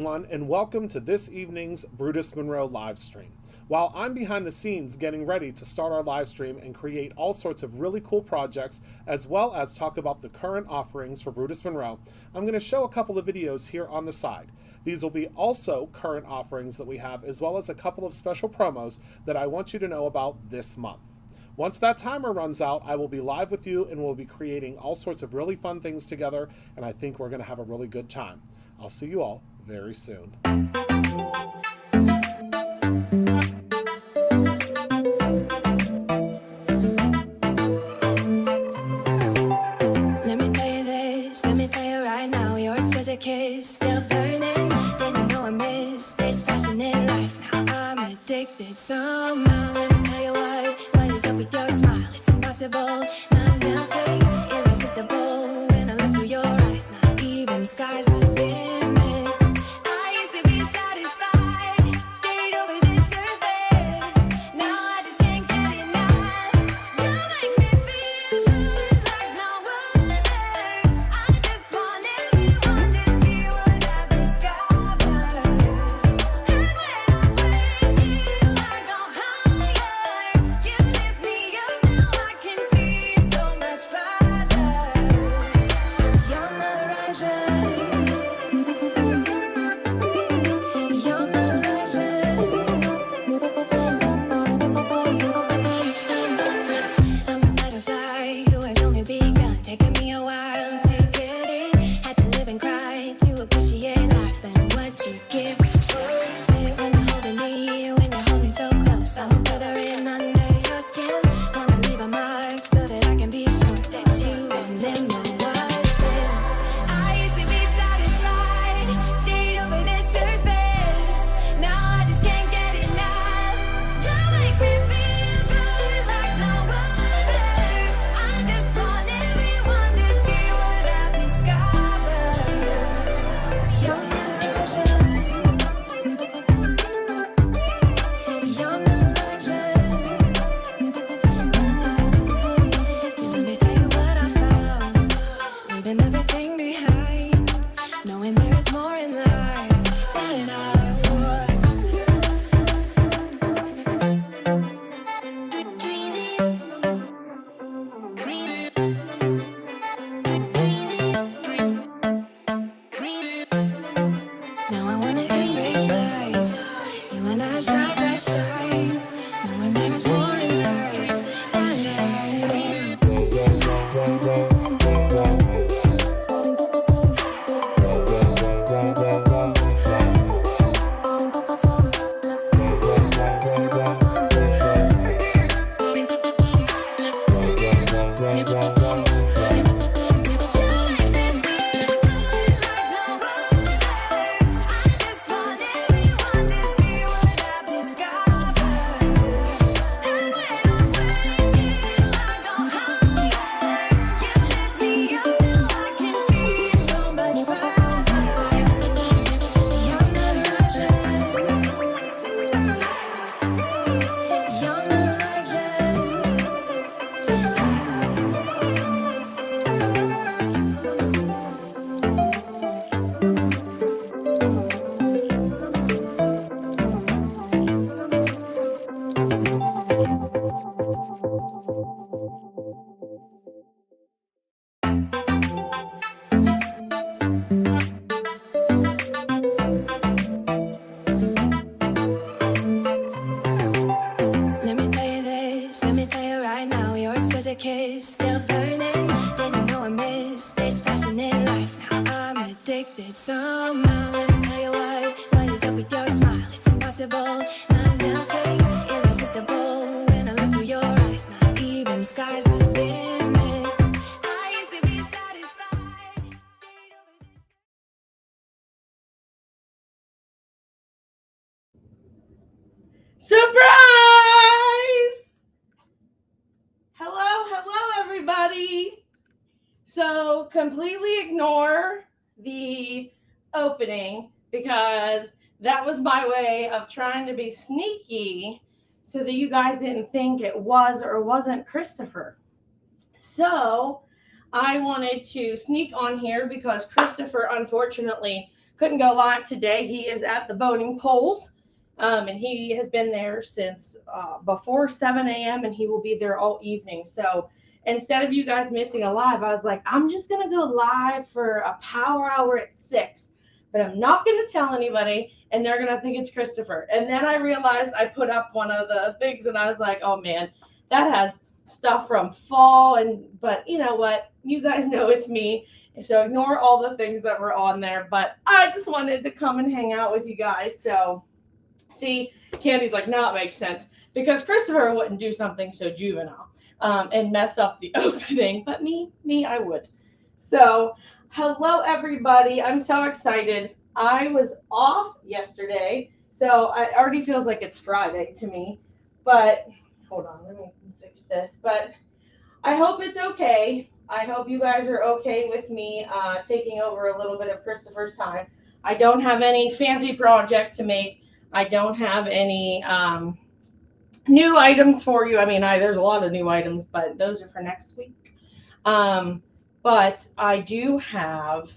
everyone, and welcome to this evening's Brutus Monroe live stream. While I'm behind the scenes getting ready to start our live stream and create all sorts of really cool projects, as well as talk about the current offerings for Brutus Monroe, I'm going to show a couple of videos here on the side. These will be also current offerings that we have, as well as a couple of special promos that I want you to know about this month. Once that timer runs out, I will be live with you and we'll be creating all sorts of really fun things together, and I think we're going to have a really good time. I'll see you all very soon. Let me tell you right now, your exquisite kiss still burning. Didn't know I missed this passion in life. Now I'm addicted somehow. Let me tell you what is up with your smile? It's impossible, not melting, irresistible. When I look through your eyes, not even sky's the limit. I used to be satisfied, stayed over the surface. Now I just can't get enough. You make me feel good like no other. I just want everyone to see what I've discovered. And when I'm with you, I go higher. You lift me up, now I can see so much farther. You're the horizon. You're the horizon. I'm a butterfly who has only begun, taking me a while to get it. Had to live and cry to appreciate life and what you give. It's worth it when you're holding me, when you hold me so close. I'm withering under your skin. Wanna leave a mark so that I can be sure that you remember what's been. I used to be satisfied, stayed over the surface. Now I just can't get enough. You make me feel good like no other. I just want everyone to see what I've discovered. You're the horizon. You're the horizon. Let me tell you what I found. Leaving everything behind, knowing there is more in life than I want. Now I wanna embrace life, you and I side by side, knowing there is more in life than I just want everyone to see what I've discovered. And when I'm with you, I go higher. You lift me up, now I can see so much farther. You're the horizon. You're the let me tell you right now, your exquisite kiss still burning. Didn't know I missed this passion in life. Now I'm addicted somehow. Let me tell you what is up with your smile? It's impossible, not melting, irresistible. When I look through your eyes, not even sky's the limit. I used to be satisfied, stayed over the Surprise! Hello, everybody. So completely ignore the opening because that was my way of trying to be sneaky so that you guys didn't think it was or wasn't Christopher. So I wanted to sneak on here because Christopher unfortunately couldn't go live today. He is at the voting polls, and he has been there since before 7 a.m. and he will be there all evening. So instead of you guys missing a live, I was like, I'm just going to go live for a power hour at 6, but I'm not going to tell anybody, and they're going to think it's Christopher. And then I realized I put up one of the things, and I was like, oh man, that has stuff from fall. But you know what? You guys know it's me. So ignore all the things that were on there. But I just wanted to come and hang out with you guys. So see, Candy's like, no, it makes sense. Because Christopher wouldn't do something so juvenile and mess up the opening. But me, I would. So hello, everybody. I'm so excited. I was off yesterday. So it already feels like it's Friday to me. But hold on, let me fix this. But I hope it's okay. I hope you guys are okay with me taking over a little bit of Christopher's time. I don't have any fancy project to make. I don't have any new items for you. I mean, there's a lot of new items, but those are for next week. But I do have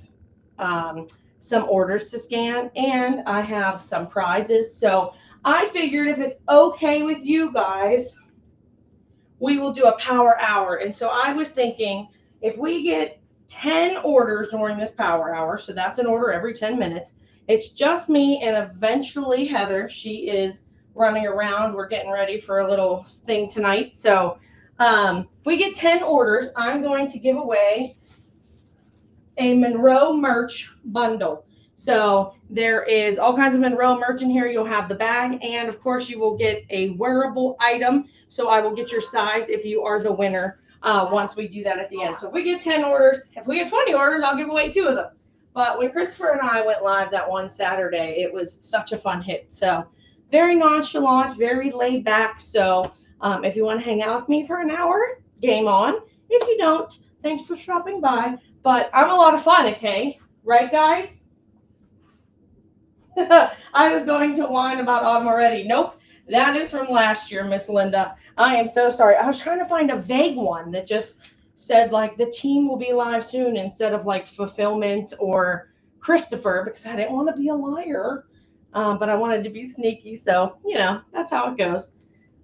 some orders to scan, and I have some prizes. So I figured if it's okay with you guys, we will do a power hour. And so I was thinking, if we get 10 orders during this power hour, so that's an order every 10 minutes, it's just me and eventually Heather. She is running around. We're getting ready for a little thing tonight. So if we get 10 orders, I'm going to give away a Monroe merch bundle. So there is all kinds of Monroe merch in here. You'll have the bag, and of course you will get a wearable item. So I will get your size if you are the winner once we do that at the end. So if we get 10 orders, if we get 20 orders, I'll give away 2 of them. But when Christopher and I went live that one Saturday, it was such a fun hit. So very nonchalant, very laid back. So if you want to hang out with me for an hour, game on. If you don't, thanks for stopping by. But I'm a lot of fun, okay? Right, guys? I was going to whine about autumn already. Nope. That is from last year, Miss Linda. I am so sorry. I was trying to find a vague one that just said, like, the team will be live soon instead of, like, fulfillment or Christopher, because I didn't want to be a liar. But I wanted to be sneaky. So, you know, that's how it goes.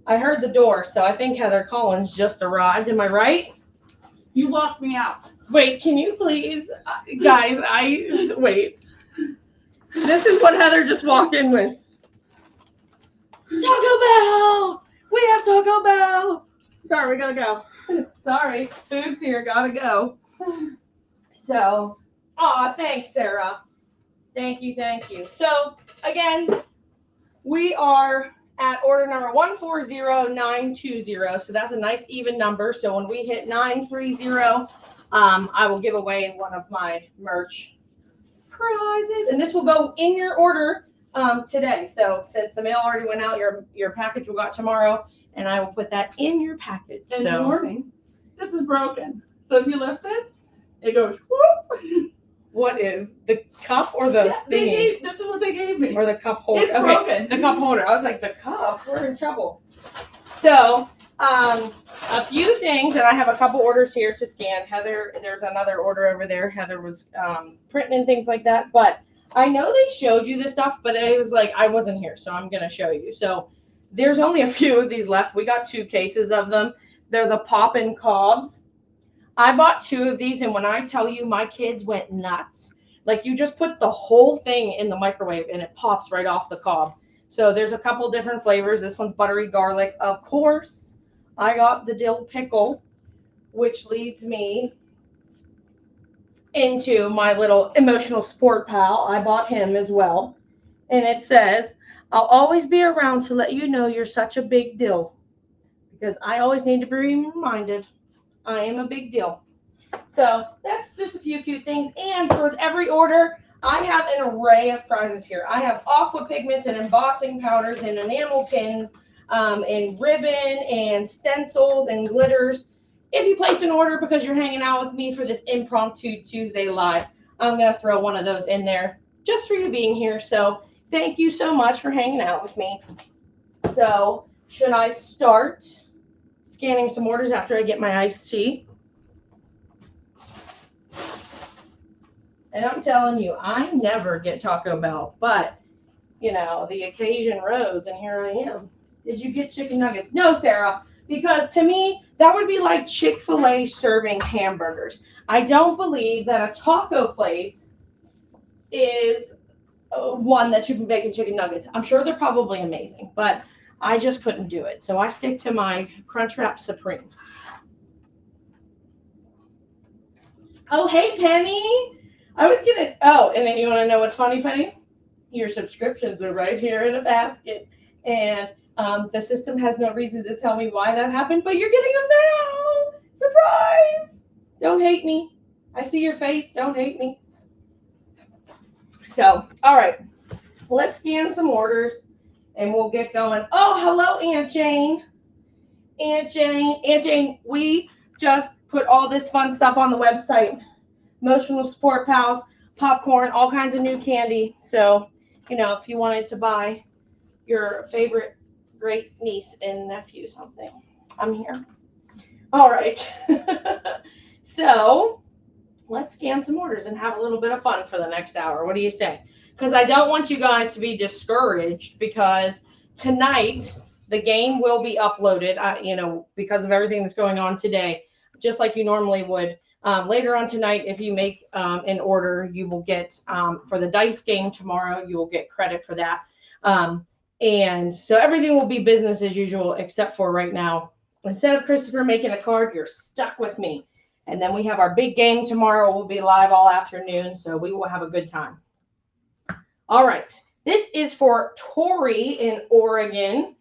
I heard the door, so I think Heather Collins just arrived. Am I right? You locked me out. Wait, can you please, guys, wait. This is what Heather just walked in with. Taco Bell! We have Taco Bell! Sorry, we gotta go. Sorry, food's here, gotta go. So, thanks, Sarah. Thank you. So, again, we are at order number 140920. So that's a nice even number. So when we hit 930, I will give away one of my merch prizes, and this will go in your order today. So since the mail already went out, your package will go out tomorrow, and I will put that in your package. In the morning, this is broken. So if you lift it, it goes whoop. What is the cup or the thingy? This is what they gave me. Or the cup holder. It's broken. The cup holder. I was like, the cup? We're in trouble. So, a few things, and I have a couple orders here to scan. Heather, there's another order over there. Heather was printing and things like that. But I know they showed you this stuff, but it was like, I wasn't here, so I'm going to show you. So, there's only a few of these left. We got 2 cases of them. They're the Poppin' Cobs. I bought 2 of these, and when I tell you my kids went nuts, like you just put the whole thing in the microwave and it pops right off the cob. So there's a couple different flavors. This one's buttery garlic. Of course, I got the dill pickle, which leads me into my little emotional sport pal. I bought him as well. And it says, I'll always be around to let you know you're such a big deal. Because I always need to be reminded I am a big deal. So that's just a few cute things. And for every order, I have an array of prizes here. I have aqua pigments and embossing powders and enamel pins and ribbon and stencils and glitters. If you place an order because you're hanging out with me for this impromptu Tuesday live, I'm going to throw one of those in there just for you being here. So thank you so much for hanging out with me. So should I start scanning some orders after I get my iced tea? And I'm telling you, I never get Taco Bell, but you know, the occasion rose, and here I am. Did you get chicken nuggets? No, Sarah, because to me, that would be like Chick-fil-A serving hamburgers. I don't believe that a taco place is one that should be making chicken nuggets. I'm sure they're probably amazing, but I just couldn't do it. So I stick to my Crunchwrap Supreme. Oh, hey, Penny. And then you want to know what's funny, Penny? Your subscriptions are right here in a basket. And the system has no reason to tell me why that happened, but you're getting them now. Surprise! Don't hate me. I see your face. Don't hate me. So, all right. Let's scan some orders and we'll get going. Oh, hello, Aunt Jane. Aunt Jane, we just put all this fun stuff on the website. Emotional support pals, popcorn, all kinds of new candy. So, you know, if you wanted to buy your favorite great niece and nephew something, I'm here. All right. So let's scan some orders and have a little bit of fun for the next hour. What do you say? Because I don't want you guys to be discouraged, because tonight the game will be uploaded, because of everything that's going on today, just like you normally would. Later on tonight, if you make an order, you will get, for the dice game tomorrow, you will get credit for that. And so everything will be business as usual, except for right now. Instead of Christopher making a card, you're stuck with me. And then we have our big game tomorrow. We'll be live all afternoon, so we will have a good time. All right. This is for Tori in Oregon.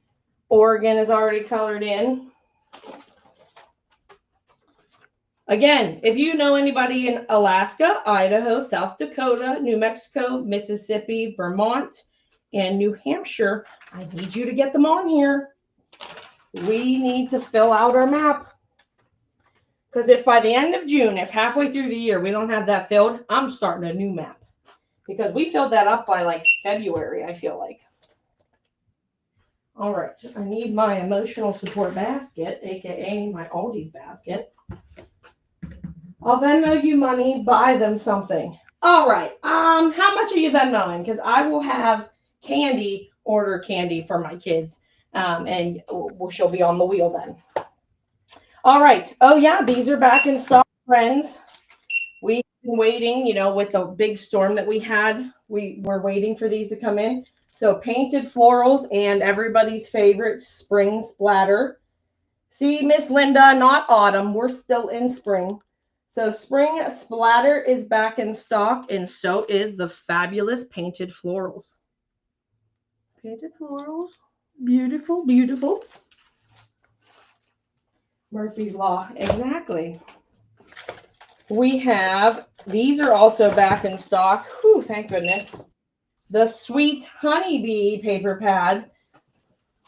Oregon is already colored in. Again, if you know anybody in Alaska, Idaho, South Dakota, New Mexico, Mississippi, Vermont, and New Hampshire, I need you to get them on here. We need to fill out our map. Because if by the end of June, if halfway through the year we don't have that filled, I'm starting a new map. Because we filled that up by like February, I feel like. All right, I need my emotional support basket, aka my Aldi's basket. I'll Venmo you money, buy them something. All right, how much are you Venmoing? Because I will have Candy order candy for my kids, and she'll be on the wheel then. All right. Oh yeah, these are back in stock, friends. We've been waiting, with the big storm that we had. We were waiting for these to come in. So painted florals and everybody's favorite spring splatter. See, Miss Linda, not autumn. We're still in spring. So spring splatter is back in stock, and so is the fabulous painted florals. Painted florals. Beautiful, beautiful. Murphy's Law. Exactly. We have, these are also back in stock. Whew, thank goodness. The Sweet Honeybee paper pad.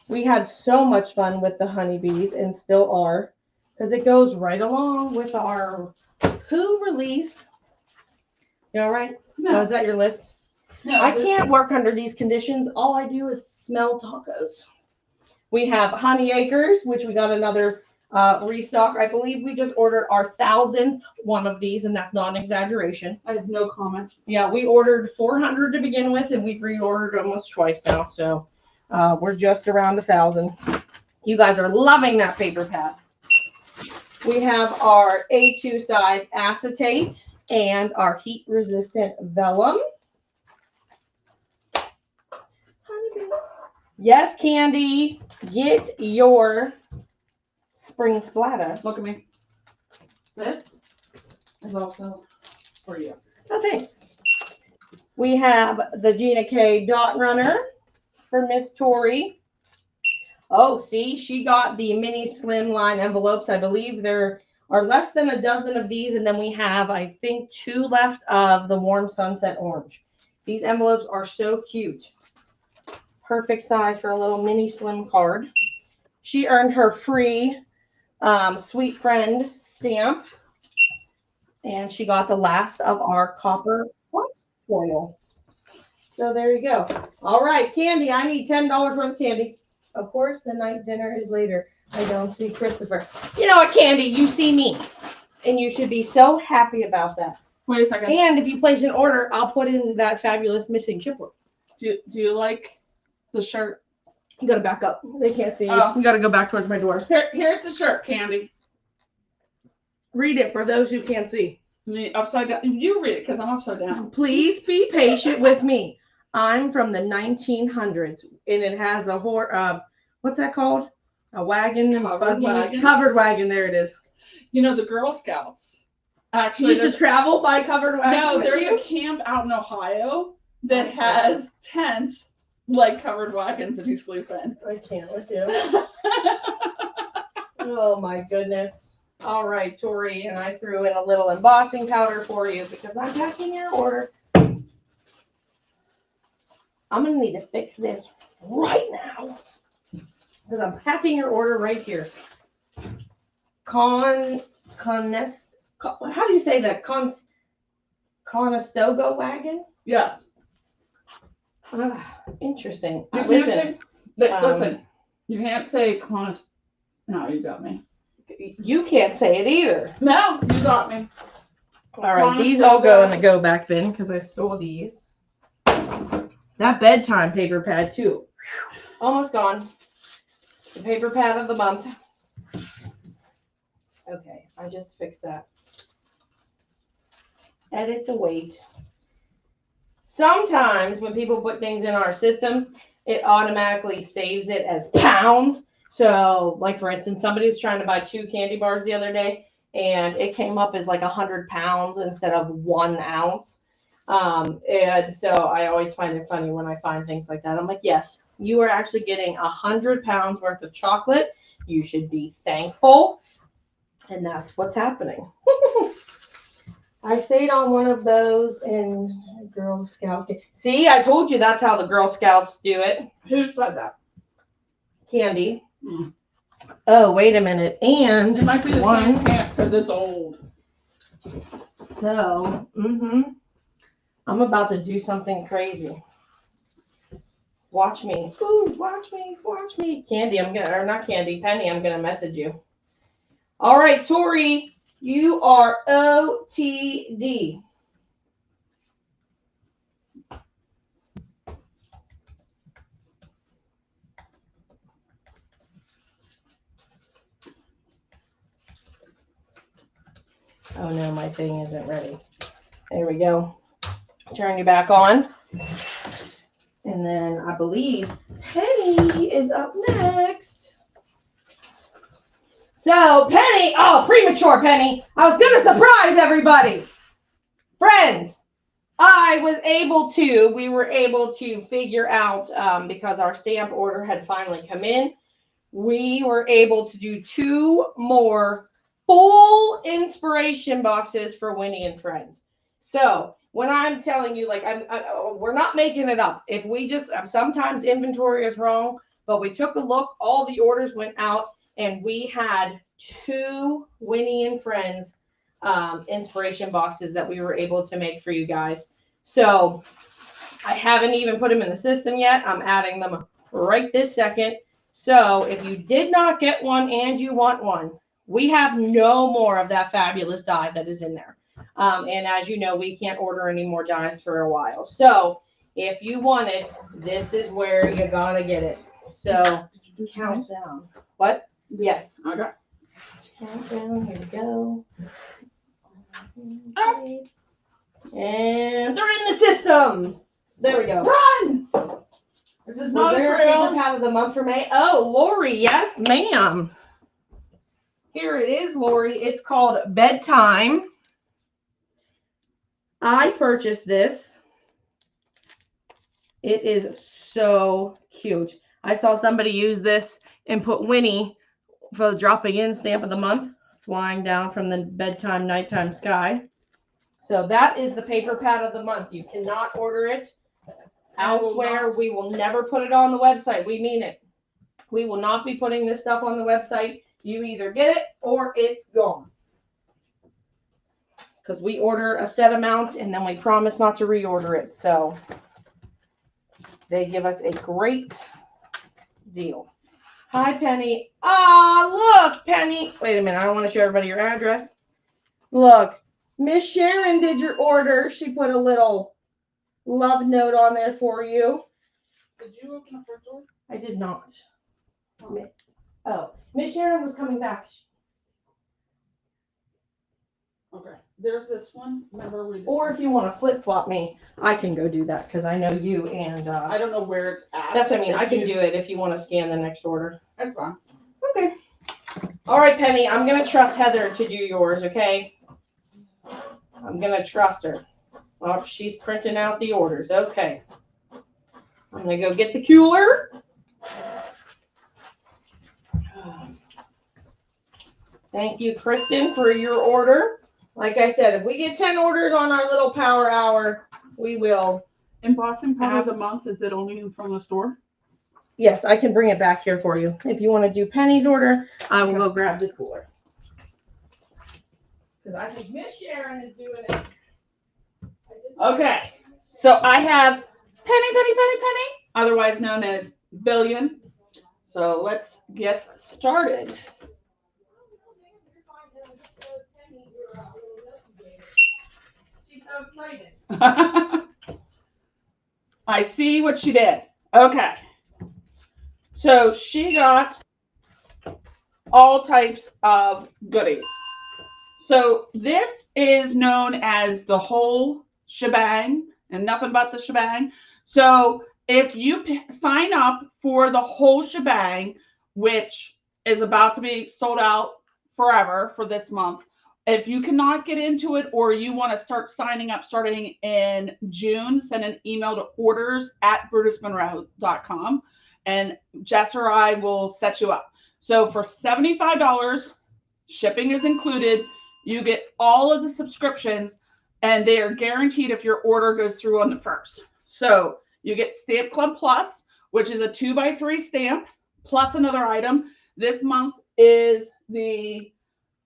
We had so much fun with the honeybees and still are, because it goes right along with our Who release. You all right? No. Oh, is that your list? No, I can't work under these conditions. All I do is smell tacos. We have Honey Acres, which we got another restock. I believe we just ordered our 1,000th one of these, and that's not an exaggeration. I have no comment. Yeah, we ordered 400 to begin with, and we've reordered almost twice now. So we're just around 1,000. You guys are loving that paper pad. We have our A2 size acetate and our heat resistant vellum. Yes, Candy, get your spring splatter. Look at me. This is also for you. Oh, thanks. We have the Gina K Dot Runner for Miss Tori. Oh, see, she got the mini slim line envelopes. I believe there are less than a dozen of these, and then we have, I think, 2 left of the warm sunset orange. These envelopes are so cute. Perfect size for a little mini slim card. She earned her free Sweet Friend stamp, and she got the last of our copper foil. So there you go. All right, Candy, I need $10 worth of candy. Of course, the night dinner is later. I don't see Christopher. You know what, Candy? You see me, and you should be so happy about that. Wait a second. And if you place an order, I'll put in that fabulous missing chipboard. Do you like the shirt? You gotta back up. They can't see you. Oh. You gotta go back towards my door. Here's the shirt, Candy. Read it for those who can't see. Upside down. You read it because I'm upside down. Please be patient with me. I'm from the 1900s, and it has a what's that called? A wagon and Covered buggy. wagon. Covered wagon. There it is. You know, the Girl Scouts. Actually, You should travel by covered wagon. no, with there's you? a camp out in Ohio that has tents like covered wagons that you sleep in. I can't with you. Oh my goodness. All right, Tori, and I threw in a little embossing powder for you because I'm packing your order. I'm gonna need to fix this right now because I'm packing your order right here. How do you say that? Conestoga wagon? Yes. Interesting. You Listen, listen. You can't say Conest. No, you got me. you can't say it either. No, you got me. All right, these all go in the go back bin because I stole these. That bedtime paper pad too. Almost gone. The paper pad of the month. Okay, I just fixed that. Edit the weight. Sometimes when people put things in our system, it automatically saves it as pounds. So, like for instance, somebody was trying to buy 2 candy bars the other day, and it came up as like 100 pounds instead of 1 ounce. And so I always find it funny when I find things like that. I'm like, yes, you are actually getting 100 pounds worth of chocolate. You should be thankful. And that's what's happening. I stayed on one of those in Girl Scout. See, I told you that's how the Girl Scouts do it. Who said that? Candy. Mm. Oh, wait a minute. And It might be the one. same camp because it's old. So, I'm about to do something crazy. Watch me. Ooh, watch me. Watch me. Candy, not Candy, Penny, I'm going to message you. All right, Tori, you are OTD. Oh no, my thing isn't ready. There we go. Turn you back on. And then I believe Penny is up next. So Penny, premature Penny. I was going to surprise everybody. Friends, we were able to figure out, because our stamp order had finally come in, we were able to do 2 more full inspiration boxes for Winnie and Friends. So when I'm telling you, we're not making it up. If we just, sometimes inventory is wrong, but we took a look, all the orders went out, and we had 2 Winnie and Friends inspiration boxes that we were able to make for you guys. So I haven't even put them in the system yet. I'm adding them right this second. So if you did not get one and you want one, we have no more of that fabulous die that is in there. And as you know, we can't order any more dies for a while. So if you want it, this is where you gotta get it. So count down. What? Yes. Okay. Count down. Here we go. Oh. And they're in the system. There we go. Run! This is Was not a there a paper trail. pad of the month for May? Oh, Lori, yes, ma'am. Here it is, Lori. It's called Bedtime. I purchased this. It is so cute. I saw somebody use this and put Winnie for the dropping in stamp of the month, flying down from the bedtime, nighttime sky. So that is the paper pad of the month. You cannot order it elsewhere. We will never put it on the website. We mean it. We will not be putting this stuff on the website. You either get it or it's gone. Because we order a set amount and then we promise not to reorder it. So they give us a great deal. Hi, Penny. Ah, look, Penny. Wait a minute. I don't want to show everybody your address. Look, Miss Sharon did your order. She put a little love note on there for you. Did you open up her door? I did not. Oh, Miss Sharon was coming back. Okay. There's this one. Remember we just, Or if you want to flip flop me, I can go do that because I know you and I don't know where it's at. that's what I mean. I can do it if you want to scan the next order. That's fine. Okay. All right, Penny. I'm gonna trust Heather to do yours. Okay. I'm gonna trust her. Oh, she's printing out the orders. Okay. I'm gonna go get the cooler. Thank you, Kristen, for your order. Like I said, if we get 10 orders on our little power hour, we will. Embossing powder of the month, is it only from the store? Yes, I can bring it back here for you. If you want to do Penny's order, I will go grab the cooler. Because I think Miss Sharon is doing it. Okay. So I have Penny, otherwise known as Billion. So let's get started. She's so excited. I see what she did. Okay. So she got all types of goodies. So this is known as the whole shebang and nothing but the shebang. So if you sign up for the whole shebang, which is about to be sold out forever for this month, if you cannot get into it or you want to start signing up starting in June, send an email to orders@brutusmonroe.com and Jess or I will set you up. So for $75, shipping is included. You get all of the subscriptions and they are guaranteed if your order goes through on the 1st. So you get Stamp Club Plus, which is a 2x3 stamp plus another item. This month is the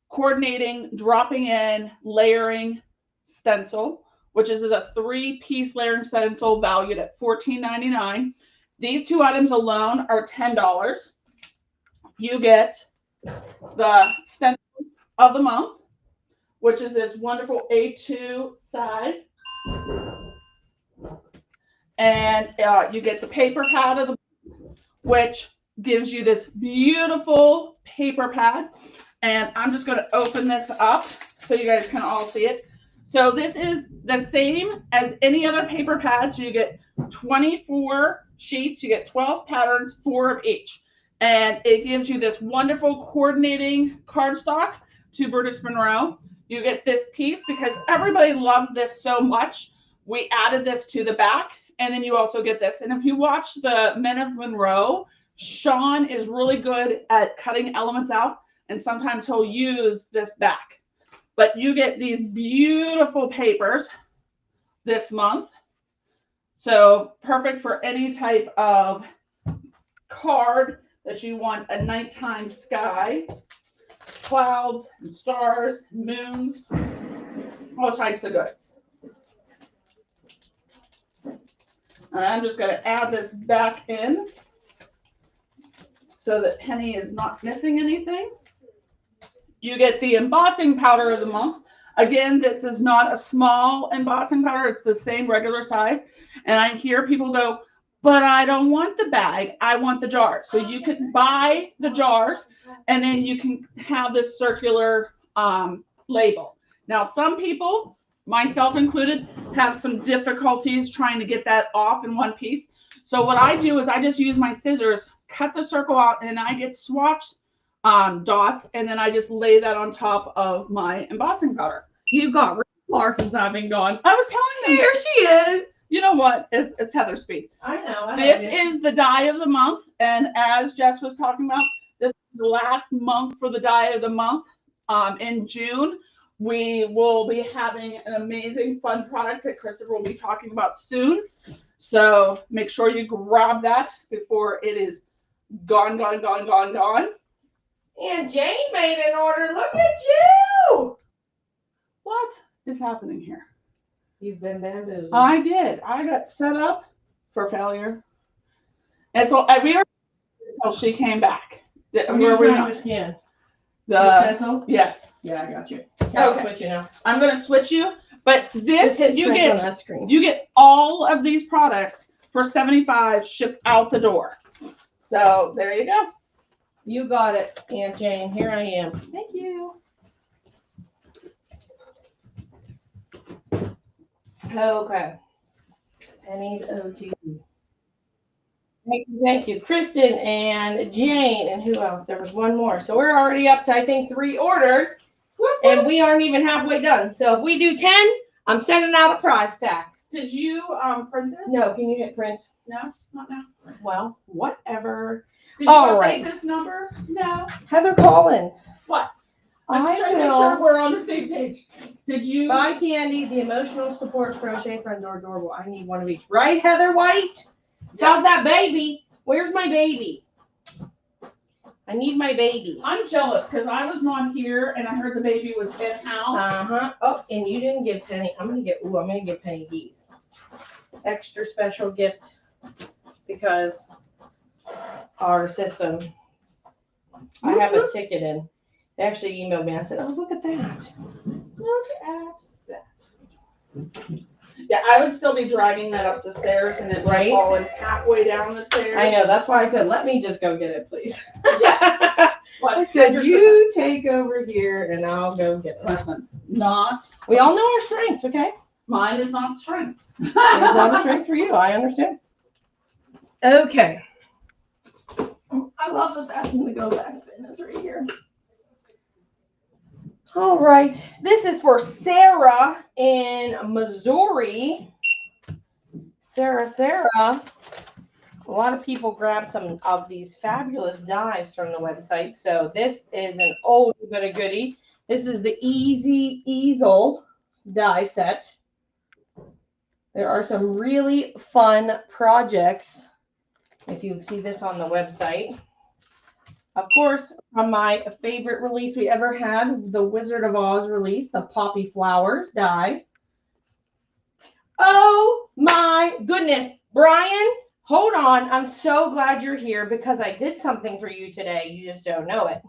coordinating, dropping in, layering stencil, which is a 3-piece layering stencil valued at $14.99. These two items alone are $10. You get the stencil of the month, which is this wonderful A2 size. And you get the paper pad of the month, which gives you this beautiful paper pad. And I'm just going to open this up so you guys can all see it. So this is the same as any other paper pad. So you get 24 sheets. You get 12 patterns, 4 of each. And it gives you this wonderful coordinating cardstock to Brutus Monroe. You get this piece because everybody loved this so much. We added this to the back. And then you also get this. And if you watch the Men of Monroe, Sean is really good at cutting elements out. And sometimes he'll use this back. But you get these beautiful papers this month. So perfect for any type of card that you want a nighttime sky, clouds, and stars, moons, all types of goods. And I'm just going to add this back in so that Penny is not missing anything. You get the embossing powder of the month. Again, this is not a small embossing powder. It's the same regular size. And I hear people go, but I don't want the bag. I want the jar. So you can buy the jars and then you can have this circular label. Now, some people, myself included, have some difficulties trying to get that off in one piece. So what I do is I just use my scissors, cut the circle out, and I get swatch dots, and then I just lay that on top of my embossing powder. You got really far since I've been gone. I was telling you. Here she is. You know what? It's Heather speed. I know. This is the die of the month. And as Jess was talking about, this is the last month for the die of the month. In June, we will be having an amazing fun product that Christopher will be talking about soon. So make sure you grab that before it is gone. And Jane made an order. Look at you. What is happening here? You've been bamboozled. I did. I got set up for failure. And so we were until she came back. Where we not? pencil? Yes. Yeah, I got you. I'll Okay. switch you now. I'm gonna switch you, but this Just hit you print on get that screen. you get all of these products for $75 shipped out the door. So there you go. You got it, Aunt Jane. Here I am. Thank you. Okay. Penny's OTD. Thank you, Kristen and Jane, and who else? There was one more. So we're already up to, I think, 3 orders, and we aren't even halfway done. So if we do 10, I'm sending out a prize pack. Did you print this? No, can you hit print? No, not now. Well, whatever. Did you All update right. this number? No. Heather Collins. What? I'm I trying to make will sure we're on the same page. Did you? buy Candy, the emotional support crochet friends are adorable. I need one of each. Right, Heather White? How's that baby? Where's my baby? I need my baby. I'm jealous because I was not here and I heard the baby was in house. Uh-huh. Oh, and you didn't give Penny. I'm gonna give Penny these. Extra special gift because our system. I have a ticket in. They actually emailed me. I said, "Oh, look at that. Look at that." Yeah, I would still be dragging that up the stairs and it Right. falling halfway down the stairs. I know. That's why I said, "Let me just go get it, please." Yes. I said, "You take over here, and I'll go get it." Listen, not We all know our strengths, okay? mine is not strength. It's not a strength for you. I understand. Okay. I love the fasten to go back pin. It's right here. All right. This is for Sarah in Missouri. Sarah. A lot of people grab some of these fabulous dies from the website. So this is an old but a goodie. This is the Easy Easel die set. There are some really fun projects. If you see this on the website. Of course, from my favorite release we ever had, the Wizard of Oz release, the Poppy Flowers die. Oh my goodness. Brian, hold on. I'm so glad you're here because I did something for you today. You just don't know it.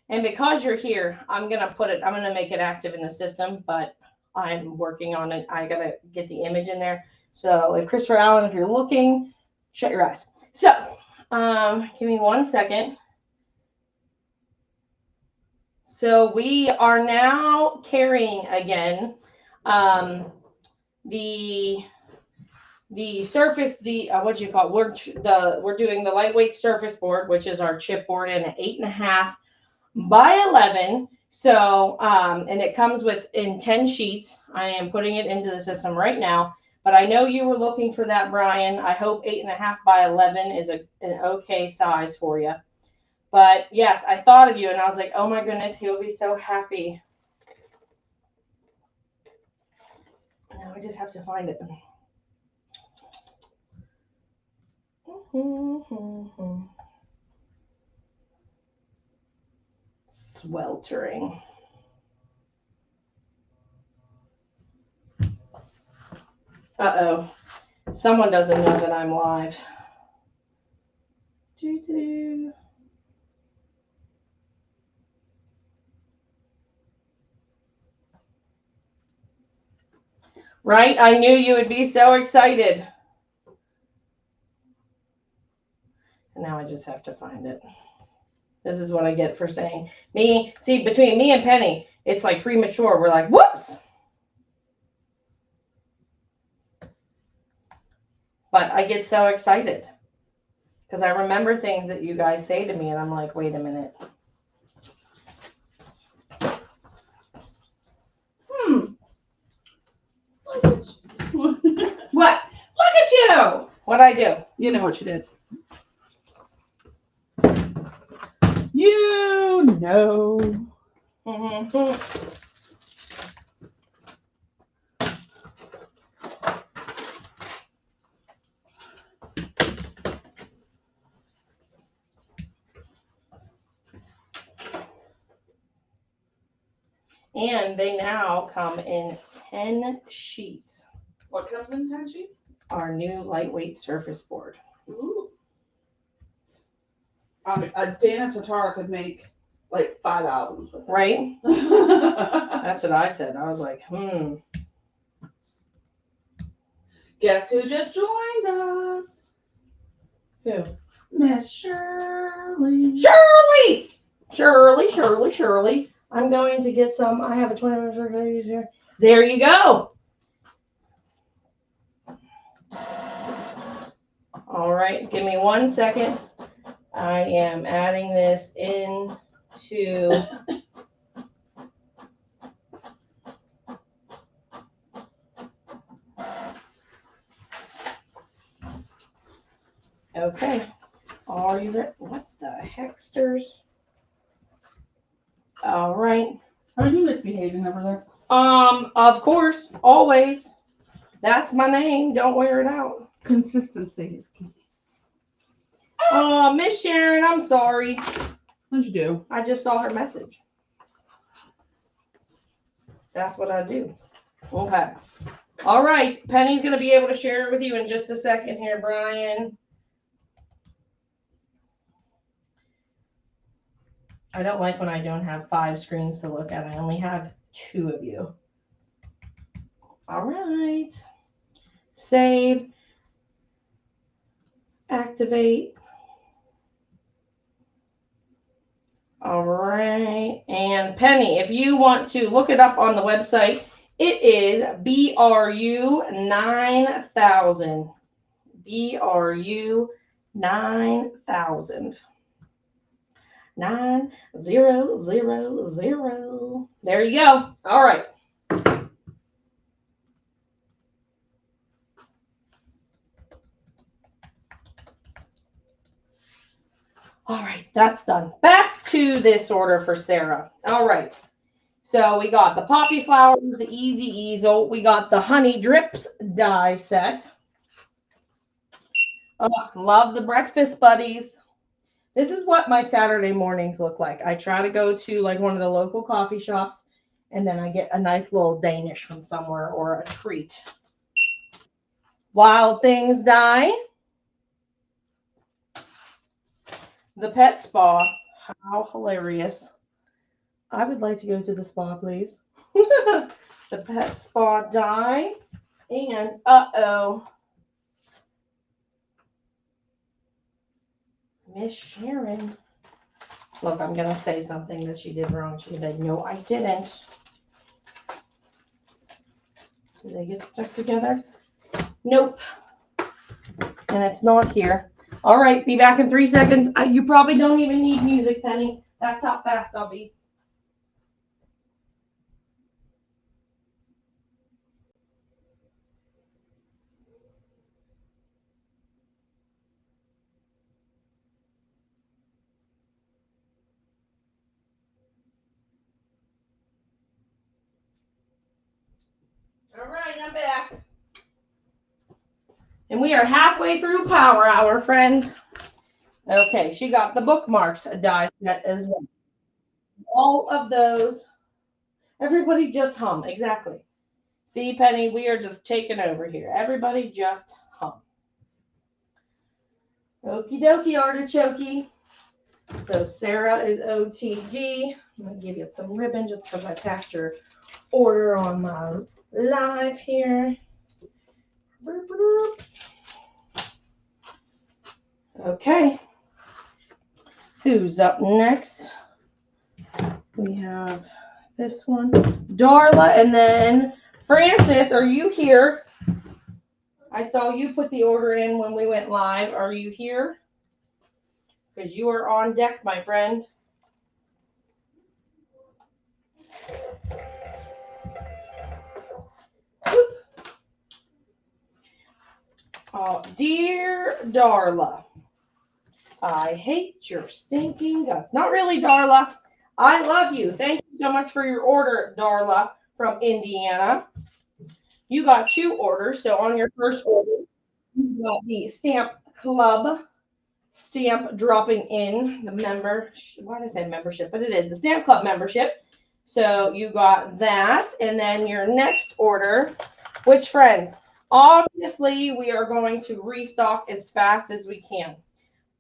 And because you're here, I'm going to make it active in the system, but I'm working on it. I got to get the image in there. So if Christopher Allen, if you're looking, shut your eyes. So give me 1 second. So we are now carrying again the surface, what do you call it? We're doing the lightweight surface board, which is our chip board, in an 8.5 by 11. So and it comes in 10 sheets. I am putting it into the system right now. But I know you were looking for that, Brian. I hope 8.5 by 11 is an okay size for you. But yes, I thought of you and I was like, oh my goodness, he'll be so happy. Now I just have to find it. Sweltering. Uh-oh. Someone doesn't know that I'm live. Doo-doo. Right? I knew you would be so excited. And now I just have to find it. This is what I get for saying between me and Penny, it's like premature. We're like, whoops. But I get so excited because I remember things that you guys say to me and I'm like, wait a minute. What? Look at you. What'd I do? You know what you did. You know. Mm-hmm. And they now come in 10 sheets. What comes in 10 sheets? Our new lightweight surface board. Ooh. Dana Tatara could make like 5 albums with it. Right? That's what I said. I was like, Guess who just joined us? Who? Miss Shirley. Shirley. I'm going to get some. I have a 20-minute circle here. There you go. All right, give me 1 second. I am adding this into okay. Are you ready? What the hecksters? All right. Are you misbehaving over there? Of course, always. That's my name. Don't wear it out. Consistency is key. Oh, Miss Sharon, I'm sorry. What'd you do? I just saw her message. That's what I do. Okay. All right. Penny's going to be able to share it with you in just a second here, Brian. I don't like when I don't have 5 screens to look at. I only have 2 of you. All right. Save. Activate. All right. And Penny, if you want to look it up on the website, it is BRU 9000. BRU 9000. 9000. There you go. All right. All right, that's done. Back to this order for Sarah. All right. So we got the poppy flowers, the easy easel. We got the honey drips die set. Oh, love the breakfast buddies. This is what my Saturday mornings look like. I try to go to like one of the local coffee shops, and then I get a nice little Danish from somewhere or a treat. Wild Things die. The pet spa. How hilarious. I would like to go to the spa, please. The pet spa die. And uh-oh. Miss Sharon. Look, I'm going to say something that she did wrong. She said, no, I didn't. Did they get stuck together? Nope. And it's not here. All right, be back in 3 seconds. You probably don't even need music, Penny. That's how fast I'll be. All right, I'm back. And we are halfway through Power Hour, friends. Okay, she got the bookmarks die set as well. All of those. Everybody just hum. Exactly. See, Penny, we are just taking over here. Everybody just hum. Okie dokie, artichoke. So Sarah is OTG. I'm going to give you some ribbon just because I passed your order on my live here. Boop, boop. Okay. Who's up next? We have this one. Darla, and then Francis, are you here? I saw you put the order in when we went live. Are you here? Because you are on deck, my friend. Oh, dear Darla, I hate your stinking guts. Not really, Darla. I love you. Thank you so much for your order, Darla from Indiana. You got 2 orders. So on your first order, you got the Stamp Club stamp dropping in the member. Why did I say membership? But it is the Stamp Club membership. So you got that. And then your next order, which, friends, obviously we are going to restock as fast as we can.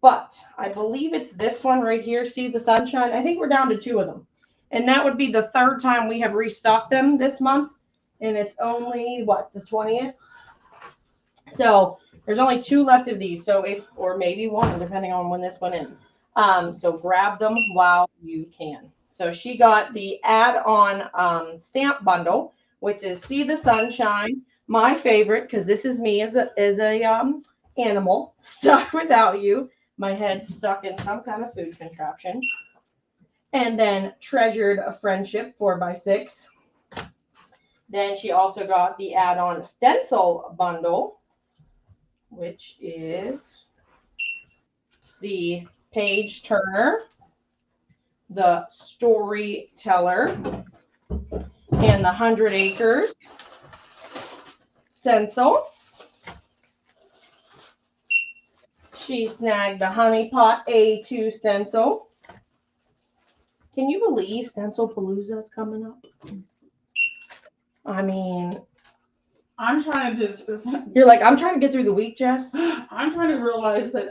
but I believe it's this one right here. See the sunshine? I think we're down to 2 of them. And that would be the 3rd time we have restocked them this month. And it's only, what, the 20th? So there's only 2 left of these. So if, or maybe 1, depending on when this went in. So grab them while you can. So she got the add-on stamp bundle, which is See the Sunshine, my favorite, because this is me as a animal stuck without you. My head stuck in some kind of food contraption. And then Treasured a Friendship 4x6. Then she also got the add-on stencil bundle, which is the Page Turner, the Storyteller, and the 100 Acres stencil. She snagged the Honey Pot A2 stencil. Can you believe Stencil Palooza is coming up? I mean, I'm trying to do this. You're like, I'm trying to get through the week, Jess. I'm trying to realize that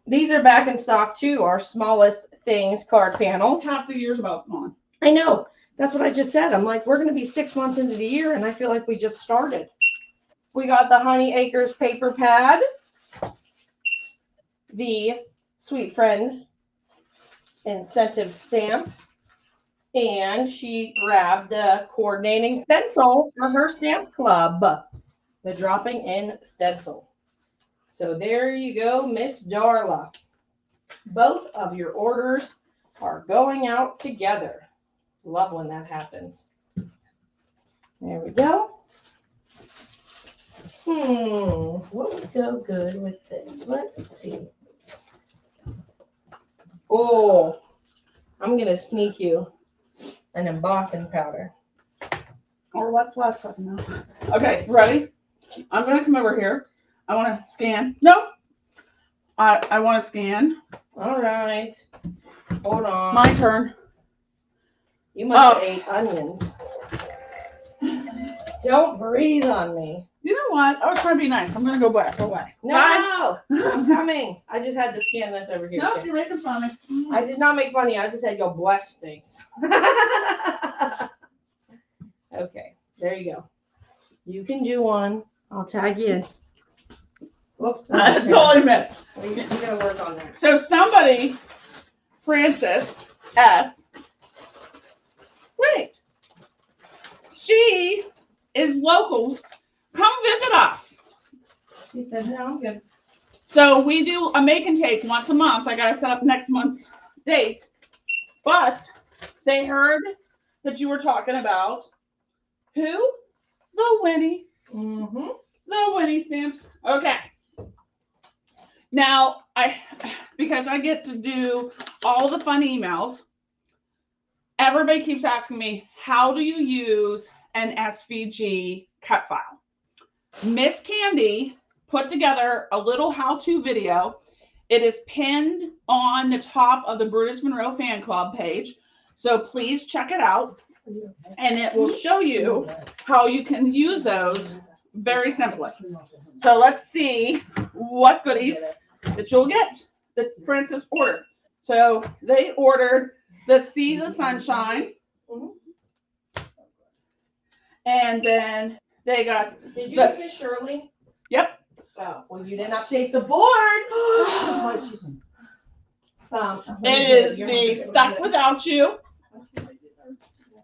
These are back in stock too. Our Smallest Things card panels. half the year's about gone. I know. That's what I just said. I'm like, we're going to be 6 months into the year, and I feel like we just started. We got the Honey Acres paper pad, the Sweet Friend incentive stamp, and she grabbed the coordinating stencil for her stamp club, the Dropping In stencil. So there you go, Miss Darla. Both of your orders are going out together. Love when that happens. There we go. What would go good with this? Let's see. Oh, I'm going to sneak you an embossing powder. Or what flat stuff now? Okay, ready? I'm going to come over here. I want to scan. No. I want to scan. All right. Hold on. My turn. You must have ate onions. Don't breathe on me. You know what? I was trying to be nice. I'm going to go back away. No, Bye. I'm coming. I just had to scan this over here. Nope, too. you're making fun of me. I did not make fun of you. I just said your breath stinks. Okay, there you go. You can do one. I'll tag you in. Whoops. I totally missed. We're going to work on that. So somebody, Frances S. Wait. She is local. Come visit us. She said, no, I'm good. So we do a make and take once a month. I got to set up next month's date. But they heard that you were talking about who? The Winnie. Mm-hmm. The Winnie stamps. Okay. Now, because I get to do all the fun emails, everybody keeps asking me, how do you use an SVG cut file? Miss Candy put together a little how-to video. It is pinned on the top of the Brutus Monroe fan club page. So please check it out. And it will show you how you can use those very simply. So let's see what goodies that you'll get that Frances ordered. So they ordered the See the Sunshine. And then they got Did you this. miss Shirley? Yep. Oh, well, you didn't update the board. It is the Stuck Without You.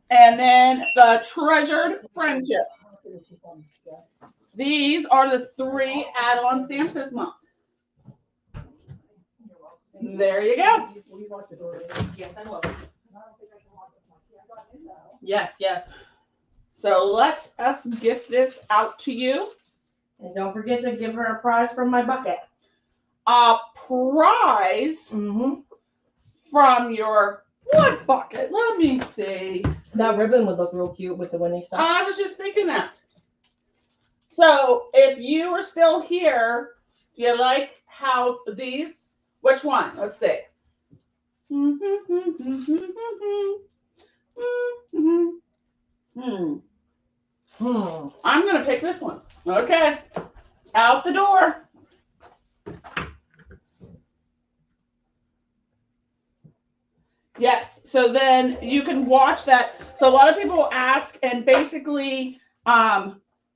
And then the Treasured Friendship. These are the 3 add-on stamps this month. There you go. Yes, I will. Yes, yes. So let us get this out to you. And don't forget to give her a prize from my bucket. A prize Mm-hmm. from your what bucket? Let me see. That ribbon would look real cute with the Winnie stuff. I was just thinking that. So if you are still here, do you like how these? Which one? Let's see. I'm gonna pick this one. Okay. Out the door. Yes. So then you can watch that. So a lot of people ask, and basically,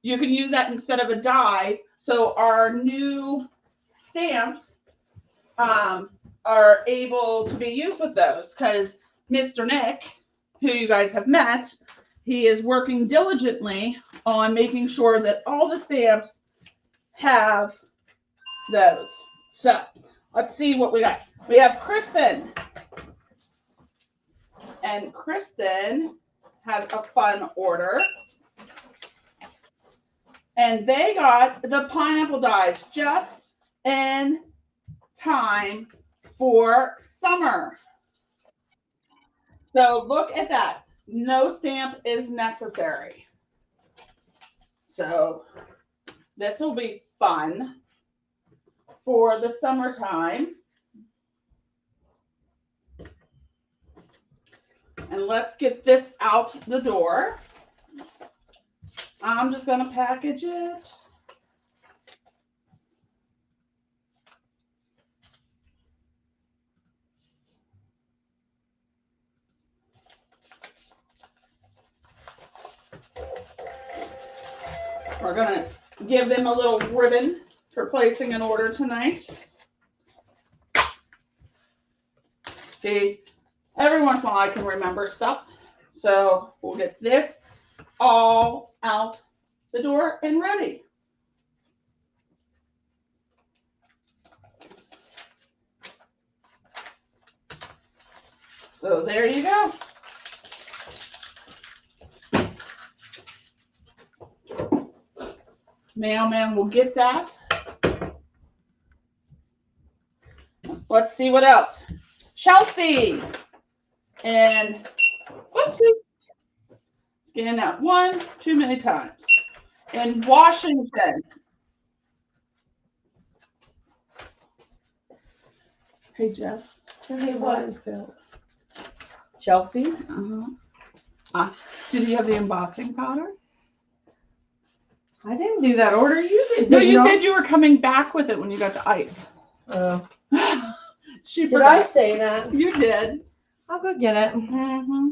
you can use that instead of a die. So our new stamps are able to be used with those because Mr. Nick, who you guys have met, he is working diligently on making sure that all the stamps have those. So let's see what we got. We have Kristen. And Kristen has a fun order. And they got the pineapple dies just in time for summer. So look at that. No stamp is necessary. So this will be fun for the summertime. And let's get this out the door. I'm just going to package it. We're going to give them a little ribbon for placing an order tonight. See, every once in a while I can remember stuff. So we'll get this all out the door and ready. So there you go. Mailman will get that. Let's see what else. Chelsea. And whoopsie. Scan that one too many times. In Washington. Hey, Jess. Hey, what? Chelsea's. Did you have the embossing powder? I didn't do that order. You did. No, you said you were coming back with it when you got the ice. Oh. She Did I say that? You did. I'll go get it. Mm-hmm.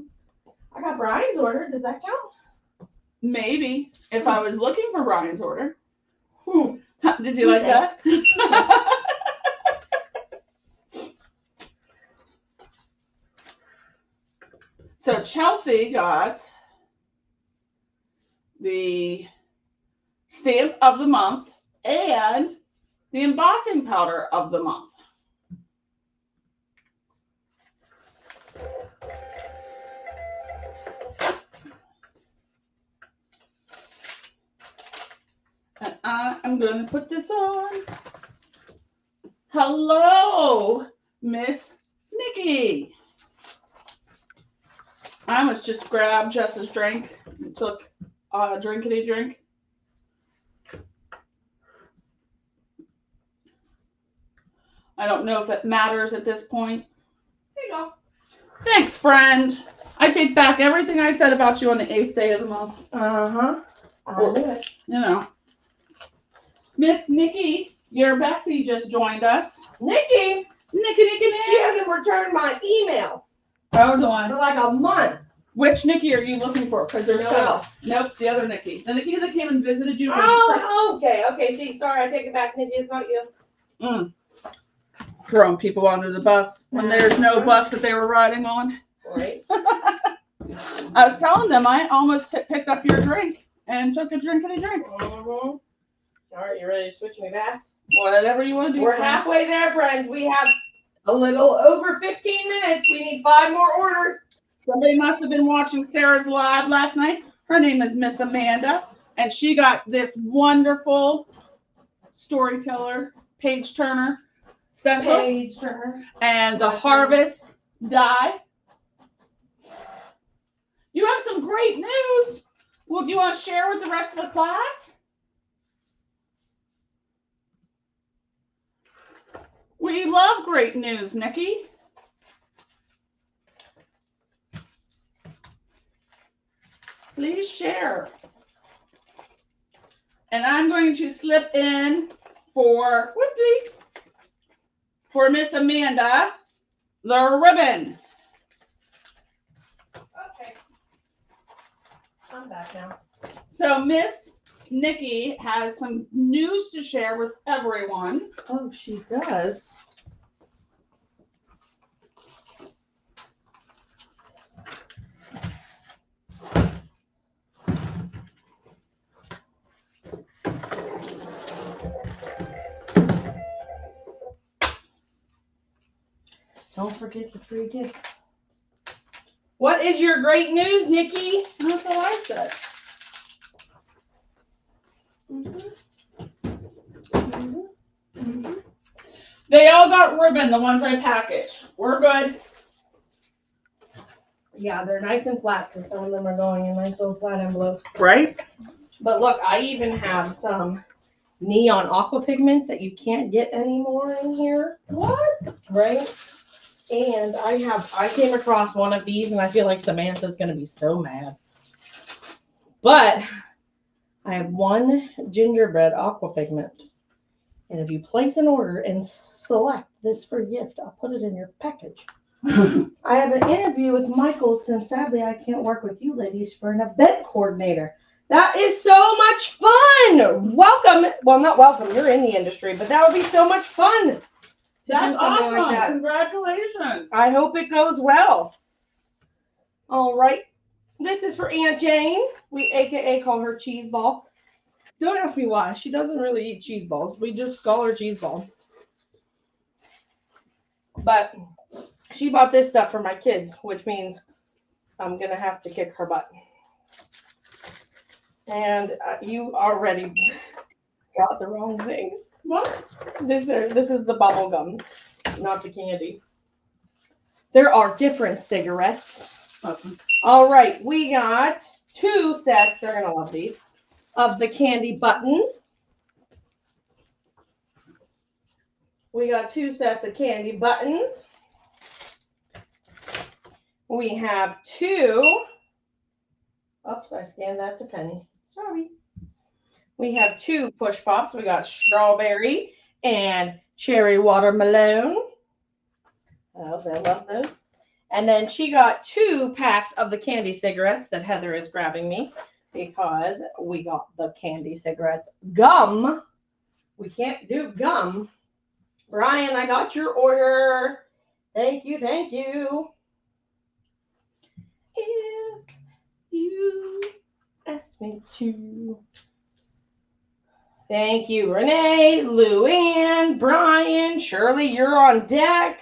I got Brian's order. Does that count? Maybe if I was looking for Brian's order. Hmm. Did you like that? So Chelsea got the stamp of the month and the embossing powder of the month. And I am going to put this on. Hello, Miss Nikki. I almost just grabbed Jess's drink and took a drinkity drink. I don't know if it matters at this point. There you go. Thanks, friend. I take back everything I said about you on the 8th day of the month. I knew it. You know. Miss Nikki, your bestie just joined us. Nikki, Nikki. she hasn't returned my email Oh, do I? for like a month. Which Nikki are you looking for? Because there's No. several. Nope, the other Nikki. The Nikki that came and visited you. Oh, okay. See, sorry, I take it back, Nikki. It's not you. Throwing people under the bus when there's no bus that they were riding on. Right. I was telling them I almost picked up your drink and took a drinkity drink. Mm-hmm. All right, you ready to switch me back? Whatever you want to do. We're halfway there, friends. We have a little over 15 minutes. We need 5 more orders. Somebody must have been watching Sarah's live last night. Her name is Miss Amanda, and she got this wonderful storyteller, page turner stencil, Page turner. and the harvest die. You have some great news. Well, do you want to share with the rest of the class? We love great news, Nikki. Please share. And I'm going to slip in for Miss Amanda the ribbon. I'm back now. So Miss Nikki has some news to share with everyone. Oh, she does. Don't forget the free gift. What is your great news, Nikki? That's what I said. They all got ribbon, the ones I packaged. We're good. Yeah, they're nice and flat because some of them are going in nice little flat envelopes. Right? But look, I even have some neon aqua pigments that you can't get anymore in here. What? Right? And I came across one of these and I feel like Samantha's gonna be so mad. But I have one gingerbread aqua pigment. And if you place an order and select this for gift, I'll put it in your package. I have an interview with Michael since sadly I can't work with you ladies for an event coordinator. That is so much fun. Welcome. Well, not welcome. You're in the industry, but that would be so much fun. to That's do something awesome. like that. Congratulations. I hope it goes well. All right. This is for Aunt Jane. We AKA call her Cheese Ball. Don't ask me why. She doesn't really eat cheese balls. We just call her Cheese Ball. But she bought this stuff for my kids, which means I'm going to have to kick her butt. And you already got the wrong things. What? This is the bubble gum, not the candy. There are different cigarettes. Okay. All right, we got 2 sets. They're going to love these. Of the candy buttons. We got 2 sets of candy buttons. We have 2. Oops, I scanned that to Penny. Sorry. We have 2 push pops. We got strawberry and cherry watermelon. Oh, they love those. And then she got 2 packs of the candy cigarettes that Heather is grabbing me because we got the candy cigarettes. Gum. We can't do gum. Brian, I got your order. Thank you, thank you. If you ask me to. Thank you, Renee, Luann, Brian, Shirley, you're on deck.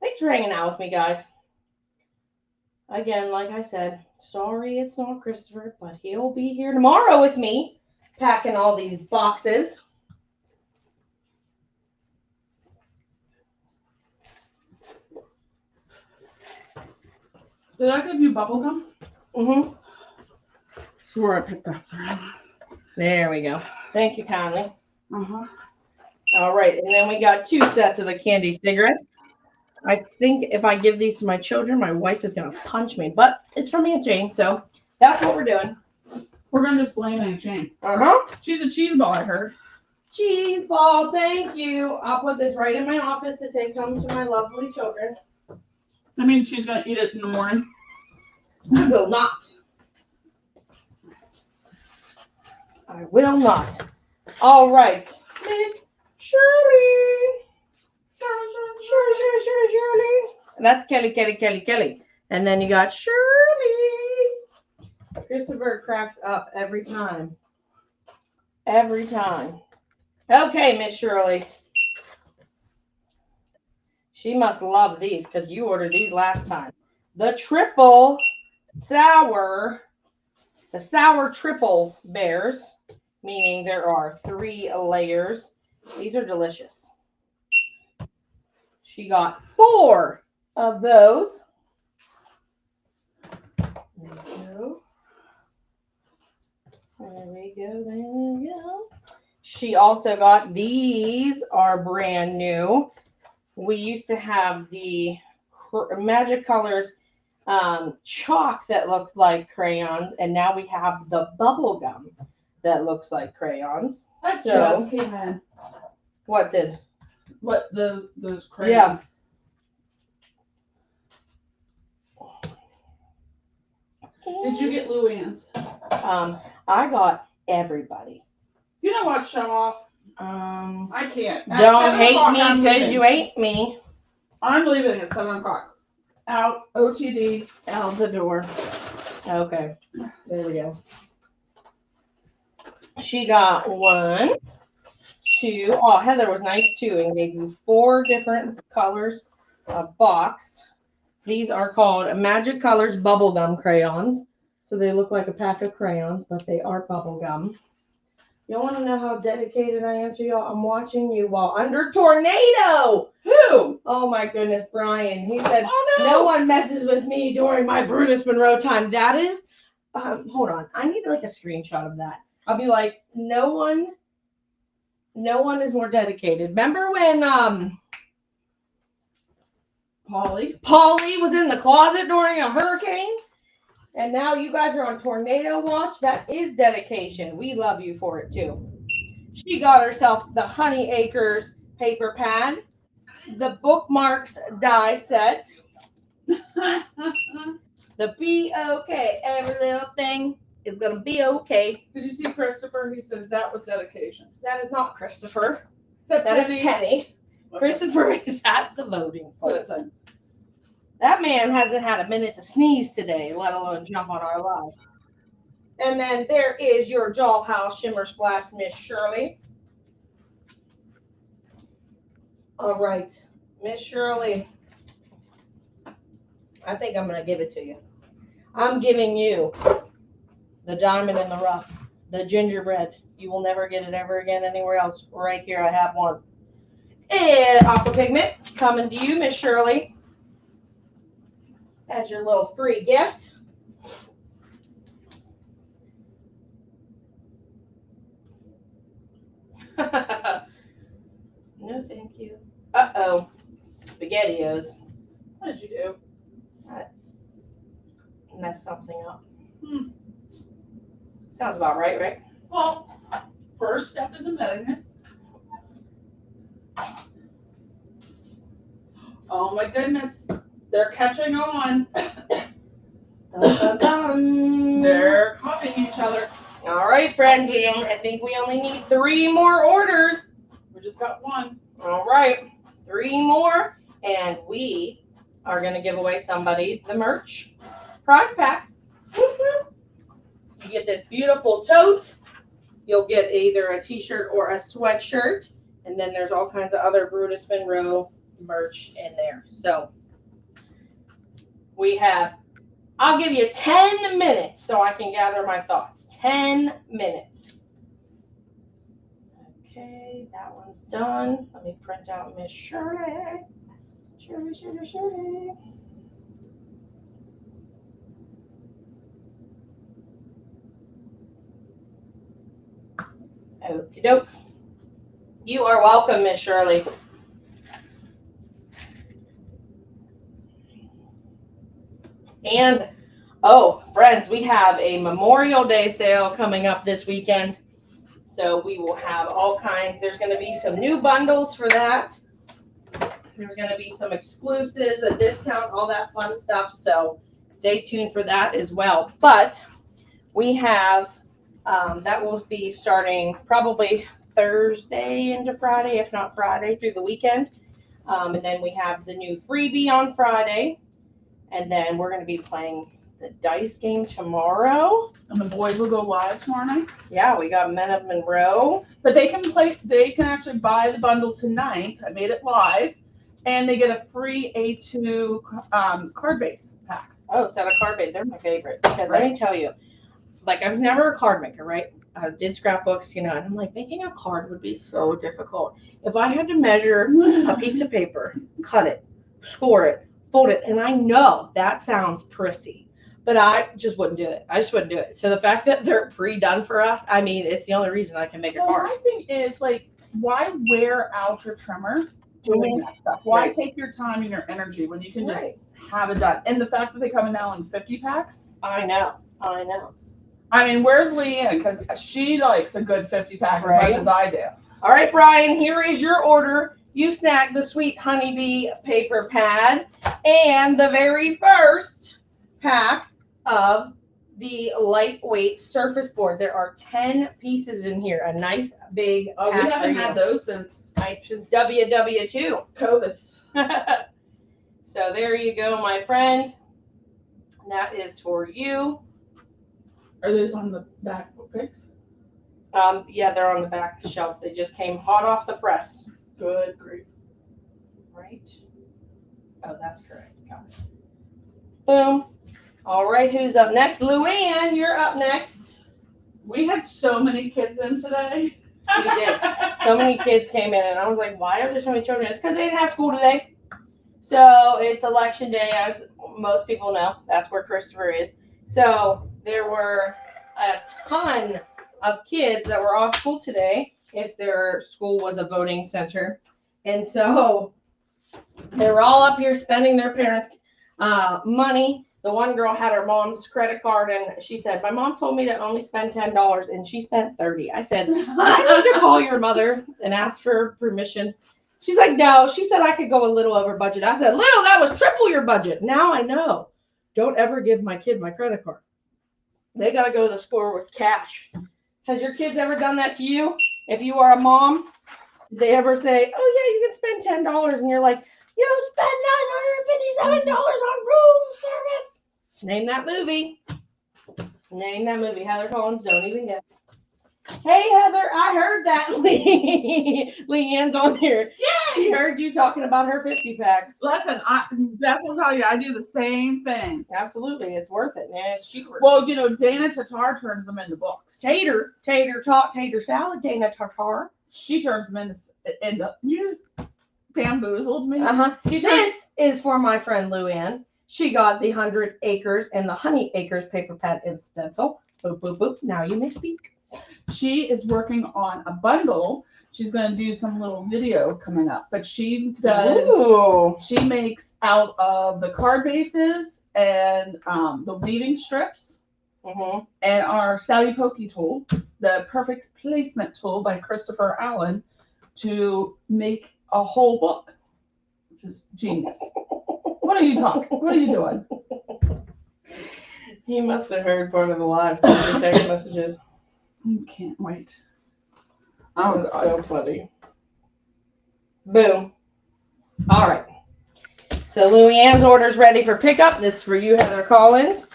Thanks for hanging out with me, guys. Again, like I said, sorry it's not Christopher, but he'll be here tomorrow with me, packing all these boxes. Did I give you bubble gum? Mm-hmm. Swear I picked up. There we go. Thank you kindly. Uh-huh. All right, and then we got 2 sets of the candy cigarettes. I think if I give these to my children, my wife is going to punch me, but it's from Aunt Jane, so that's what we're doing. We're going to just blame Aunt Jane. Uh-huh. She's a cheese ball, I heard. Cheese ball, thank you. I'll put this right in my office to take home to my lovely children. That means she's going to eat it in the morning. I will not. I will not. All right. Miss Shirley. Shirley. And that's Kelly. And then you got Shirley. Christopher cracks up every time. Every time. Okay, Miss Shirley. She must love these because you ordered these last time. The triple sour, the sour triple bears, meaning there are 3 layers. These are delicious. She got 4 of those. There we go. There we go. There we go. She also got these are brand new. We used to have the Magic Colors chalk that looked like crayons, and now we have the bubble gum that looks like crayons. That So- just came in. What did? What, those crayons? Yeah. Did you get Luann's? I got everybody. You know what? Show off. I can't. At 7 Don't hate o'clock, me I'm because leaving. you ate me. I'm leaving at 7 o'clock. Out. OTD. Out the door. Okay. There we go. She got 1, 2. Oh, Heather was nice too and gave you 4 different colors of box. These are called Magic Colors Bubblegum Crayons. So they look like a pack of crayons, but they are bubblegum. You want to know how dedicated I am to y'all? I'm watching you while under tornado. Who? Oh my goodness, Brian. He said, Oh no. no one messes with me during my Brutus Monroe time. That is, hold on. I need like a screenshot of that. I'll be like, no one is more dedicated. Remember when Polly was in the closet during a hurricane? And now you guys are on tornado watch? That is dedication. We love you for it too. She got herself the Honey Acres paper pad, the bookmarks die set, the be okay. Every little thing is gonna be okay. Did you see Christopher? He says that was dedication. That is not Christopher. That That is Penny. Christopher is at the voting place. Listen. That man hasn't had a minute to sneeze today, let alone jump on our live. And then there is your Doll House Shimmer Splash, Miss Shirley. All right, Miss Shirley. I think I'm going to give it to you. I'm giving you the diamond in the rough, the gingerbread. You will never get it ever again anywhere else. Right here, I have one. And Aqua Pigment coming to you, Miss Shirley. As your little free gift. No, thank you. Uh-oh. SpaghettiOs. What did you do? I messed something up. Sounds about right, right? Well, first step is admitting it. Oh my goodness. They're catching on. Dun, dun, dun. They're copying each other. All right, friends. I think we only need 3 more orders. We just got 1. All right. 3 more. And we are going to give away somebody the merch prize pack. You get this beautiful tote. You'll get either a t-shirt or a sweatshirt. And then there's all kinds of other Brutus Monroe merch in there. So we have, I'll give you 10 minutes so I can gather my thoughts. 10 minutes. Okay, that one's done. Let me print out Miss Shirley. Shirley. Okie doke. You are welcome, Miss Shirley. And, oh, friends, we have a Memorial Day sale coming up this weekend. So we will have all kinds. There's going to be some new bundles for that. There's going to be some exclusives, a discount, all that fun stuff. So stay tuned for that as well. But we have, that will be starting probably Thursday into Friday, if not Friday through the weekend. And then we have the new freebie on Friday. And then we're going to be playing the dice game tomorrow. And the boys will go live tomorrow night. Yeah, we got Men of Monroe. But they can actually buy the bundle tonight. I made it live. And they get a free A2 card base pack. Oh, set of card base. They're my favorite. Because let me tell you, like, I was never a card maker, right? I did scrapbooks, and I'm like, making a card would be so difficult. If I had to measure a piece of paper, cut it, score it, fold it, and I know that sounds prissy, but I just wouldn't do it. I just wouldn't do it. So the fact that they're pre-done for us, I mean, it's the only reason I can make a card. My thing is, like, why wear out your trimmer doing that stuff? Why take your time and your energy when you can just have it done? And the fact that they come in now in 50 packs. I know. I mean, where's Leanne? Because she likes a good 50 pack as much as I do. All right, Brian, here is your order. You snagged the Sweet Honeybee paper pad and the very first pack of the lightweight surface board. There are 10 pieces in here. A nice big Oh, we pack for haven't you. had those since Since WW2. COVID. So there you go, my friend. That is for you. Are those on the back picks? Yeah, they're on the back shelf. They just came hot off the press. Good grief. Right. Oh, that's correct. Got it. Boom. All right, who's up next? Luann, you're up next. We had so many kids in today. We did. So many kids came in, and I was like, why are there so many children? It's because they didn't have school today. So it's election day, as most people know. That's where Christopher is. So there were a ton of kids that were off school today if their school was a voting center. And so they were all up here spending their parents' money. The one girl had her mom's credit card, and she said, my mom told me to only spend $10, and she spent $30. I said, I need to call your mother and ask for permission. She's like, no. She said I could go a little over budget. I said, little, that was triple your budget. Now I know. Don't ever give my kid my credit card. They got to go to the store with cash. Has your kids ever done that to you? If you are a mom, did they ever say, oh, yeah, you can spend $10, and you're like, you spent $957 on room service. Name that movie. Name that movie. Heather Collins, don't even guess. Hey, Heather, I heard that. Leanne's on here. Yay! She heard you talking about her 50 packs. Listen, that's what I'll tell you. I do the same thing. Absolutely. It's worth it, man. It's cheaper. Well, you know, Dana Tatar turns them into books. tater salad, Dana Tartar. She turns them into you just bamboozled me. This is for my friend Luann. She got the 100 Acres and the Honey Acres paper pad and stencil. Boop, boop, boop. Now you may speak. She is working on a bundle. She's going to do some little video coming up, but she does. Ooh. She makes out of the card bases and the weaving strips Mm-hmm. and our Sally Pokey tool, the perfect placement tool by Christopher Allen, to make a whole book, which is genius. What are you talking? What are you doing? He must have heard part of the live the text messages. I can't wait. Oh, That's God. so funny. Boom. All right. So Luann's order's ready for pickup. This is for you, Heather Collins.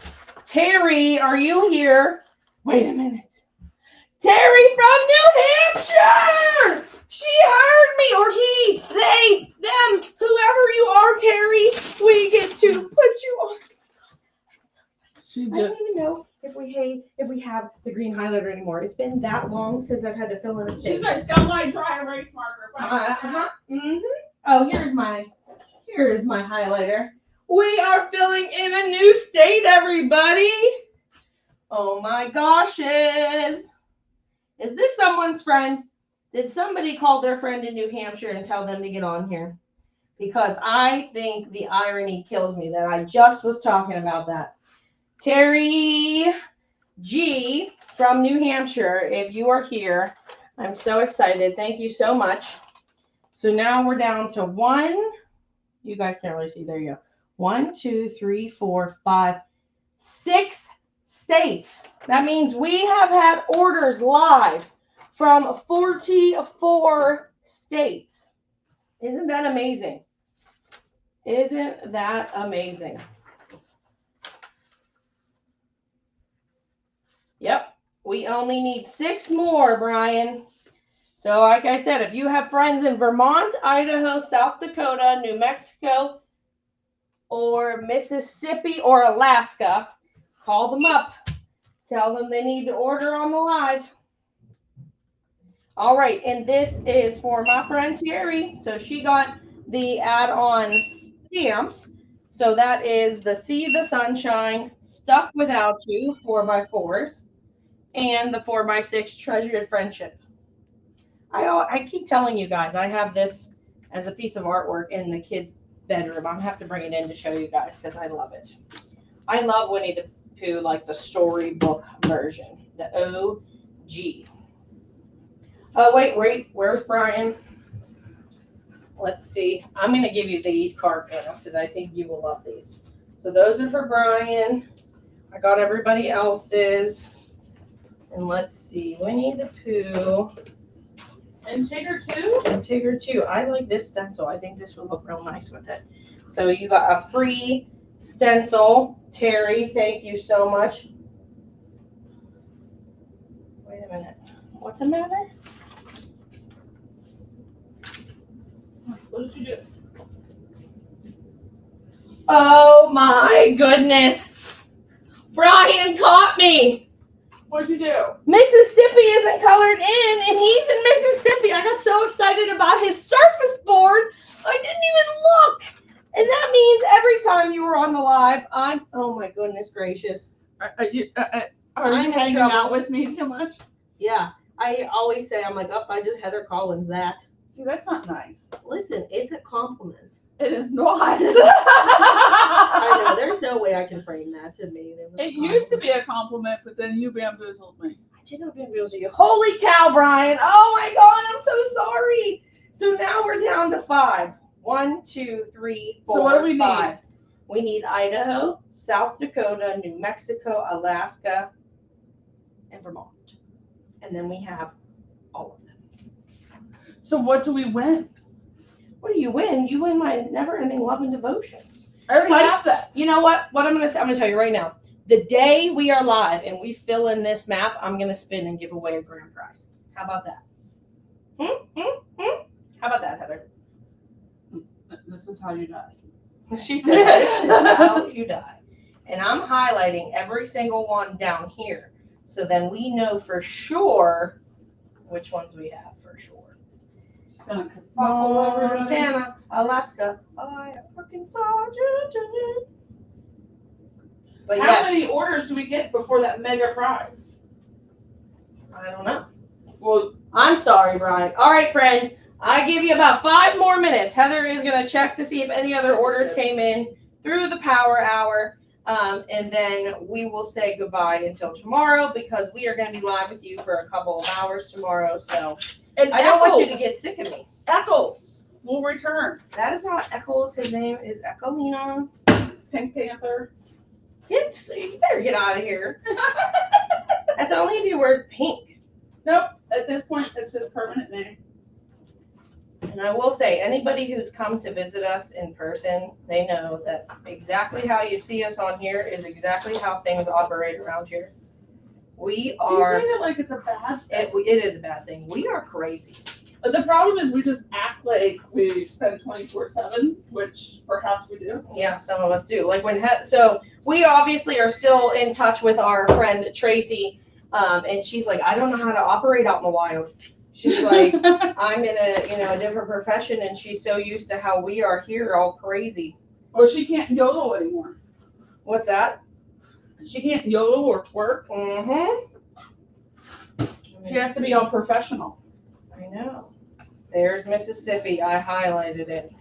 Terry, are you here? Wait a minute. Terry from New Hampshire! She heard me, or he, they, them, whoever you are, Terry. We get to put you on. She I don't even know if we have the green highlighter anymore. It's been that long since I've had to fill in a She's state. got Skyline dry erase marker. Oh, here's my highlighter. We are filling in a new state, everybody. Oh my gosh, is this someone's friend? Did somebody call their friend in New Hampshire and tell them to get on here? Because I think the irony kills me that I just was talking about that. Terry G from New Hampshire, if you are here, I'm so excited. Thank you so much. So now we're down to one. You guys can't really see. There you go. 1, 2, 3, 4, 5, 6 states. That means we have had orders live from 44 states. Isn't that amazing? Isn't that amazing? Yep. We only need 6 more, Brian. So like I said, if you have friends in Vermont, Idaho, South Dakota, New Mexico, or Mississippi, or Alaska, call them up. Tell them they need to order on the live. All right, and this is for my friend Terry. So she got the add-on stamps. So that is the See the Sunshine, Stuck Without You, 4x4s, and the 4x6 Treasured Friendship. I keep telling you guys, I have this as a piece of artwork in the kids' bedroom. I'll have to bring it in to show you guys because I love it. I love Winnie the Pooh, like the storybook version, the OG. Oh, wait, where's Brian? Let's see. I'm going to give you these card panels because I think you will love these. So those are for Brian. I got everybody else's. And let's see, Winnie the Pooh. And Tigger too? And Tigger too. I like this stencil. I think this would look real nice with it. So you got a free stencil. Terry, thank you so much. Wait a minute. What's the matter? What did you do? Oh my goodness. Brian caught me. What'd you do? Mississippi isn't colored in, and he's in Mississippi. I got so excited about his surface board, I didn't even look. And that means every time you were on the live, oh my goodness gracious. Are you I'm in hanging trouble. out with me too much? Yeah, I always say, I'm like, I just Heather Collins that. See, that's not nice. Listen, it's a compliment. It is not. I know, there's no way I can frame that to me. It used to be a compliment, but then you bamboozled me. I did not bamboozle you. Holy cow, Brian. Oh my God, I'm so sorry. So now we're down to 5. 1, 2, 3, 4, So what do we 5. need? We need Idaho, South Dakota, New Mexico, Alaska, and Vermont. And then we have all of them. So what do we win? What do you win? You win my never-ending love and devotion. I already Psych. have that. You know what? What I'm gonna say, I'm gonna tell you right now. The day we are live and we fill in this map, I'm gonna spin and give away a grand prize. How about that? How about that, Heather? This is how you die. She said, "This is how you die." And I'm highlighting every single one down here, so then we know for sure which ones we have for sure. Just gonna all over everybody. Montana, Alaska, Arkansas, Georgia. But How yes, many orders do we get before that mega prize? I don't know. Well, I'm sorry, Brian. All right, friends. I give you about 5 more minutes. Heather is going to check to see if any other orders came in through the power hour. And then we will say goodbye until tomorrow because we are going to be live with you for a couple of hours tomorrow. So and I don't want you to Eccles. get sick of me. Eccles will return. That is not Eccles. His name is Echelina. Pink Panther. You better get out of here. That's only if he wears pink. Nope. At this point, it's his permanent name. And I will say, anybody who's come to visit us in person, they know that exactly how you see us on here is exactly how things operate around here. We You are, say it like it's a bad thing. it is a bad thing. We are crazy. The problem is we just act like we spend 24/7, which perhaps we do. Yeah, some of us do. Like so we obviously are still in touch with our friend Tracy, and she's like, I don't know how to operate out in the wild. She's like, I'm in a different profession, and she's so used to how we are here, all crazy. Or she can't yodel anymore. What's that? She can't yodel or twerk. Mm-hmm. She has to be all professional. I know. There's Mississippi. I highlighted it.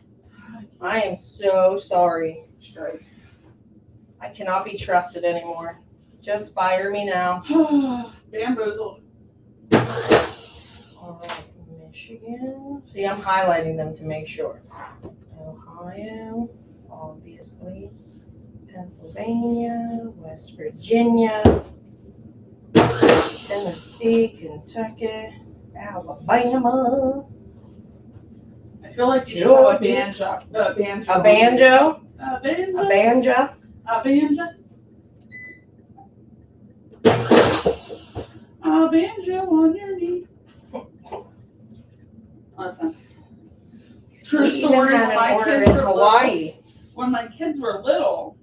I am so sorry. Straight. I cannot be trusted anymore. Just fire me now. Bamboozled. All right, Michigan. See, I'm highlighting them to make sure. Ohio, obviously. Pennsylvania, West Virginia, Tennessee, Kentucky, Alabama. I feel like you should have a banjo. A banjo? A banjo. A banjo? A banjo. A banjo on your knee. Listen. True We even story. had When an my order kids in were Hawaii. little, when my kids were little,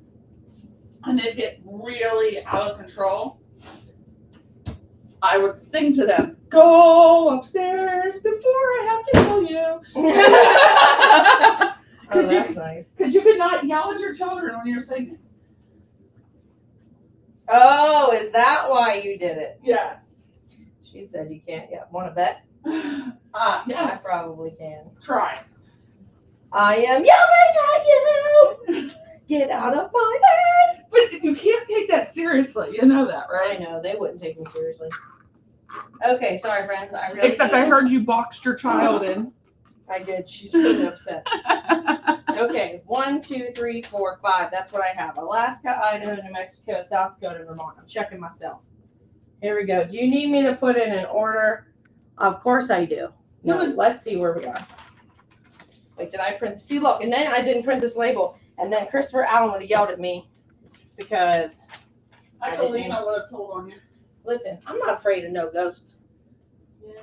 and they'd get really out of control, I would sing to them, "Go upstairs before I have to kill you." Oh, that's nice. Because you could not yell at your children when you're singing. Oh, is that why you did it? Yes. She said you can't yet. Want to bet? Yes. I probably can. Try. I am yelling at you. Get out of my face. But you can't take that seriously. You know that, I right? know, they wouldn't take me seriously. Okay, sorry, friends. I really Except need- I heard you boxed your child in. I did. She's really upset. Okay, 1, 2, 3, 4, 5. That's what I have. Alaska, Idaho, New Mexico, South Dakota, Vermont. I'm checking myself. Here we go. Do you need me to put it in order? Of course I do. No, let's see where we are. Wait, did I print? See, look, and then I didn't print this label. And then Christopher Allen would have yelled at me because I believe I would have told on you. listen, I'm not afraid of no ghosts. Yeah.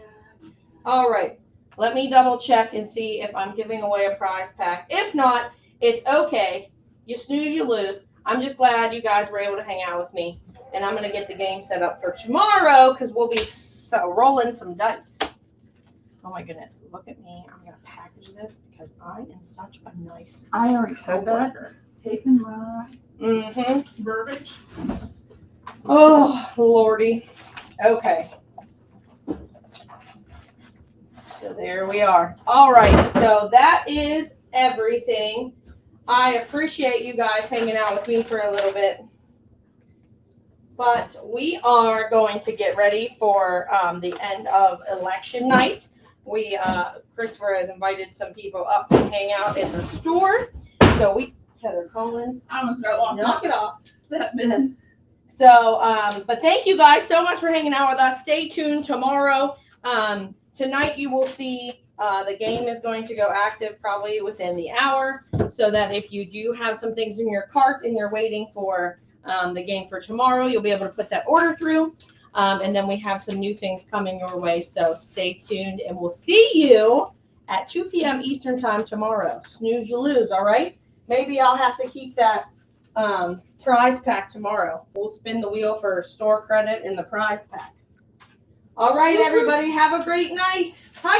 All right. Let me double check and see if I'm giving away a prize pack. If not, it's okay. You snooze, you lose. I'm just glad you guys were able to hang out with me. And I'm going to get the game set up for tomorrow because we'll be rolling some dice. Oh my goodness. Look at me. I'm going to package this because I am such a nice. I already said that. coworker. Taking my verbiage. Oh, Lordy. Okay. So there we are. All right. So that is everything. I appreciate you guys hanging out with me for a little bit. But we are going to get ready for the end of election night. Christopher has invited some people up to hang out in the store. So Heather Collins. I almost got lost. Knock it off. That man. So, but thank you guys so much for hanging out with us. Stay tuned tomorrow. Tonight you will see the game is going to go active probably within the hour, so that if you do have some things in your cart and you're waiting for the game for tomorrow, you'll be able to put that order through. And then we have some new things coming your way. So stay tuned and we'll see you at 2 p.m. Eastern time tomorrow. Snooze, you lose. All right. Maybe I'll have to keep that prize pack tomorrow. We'll spin the wheel for store credit in the prize pack. All right, everybody, have a great night. Hi.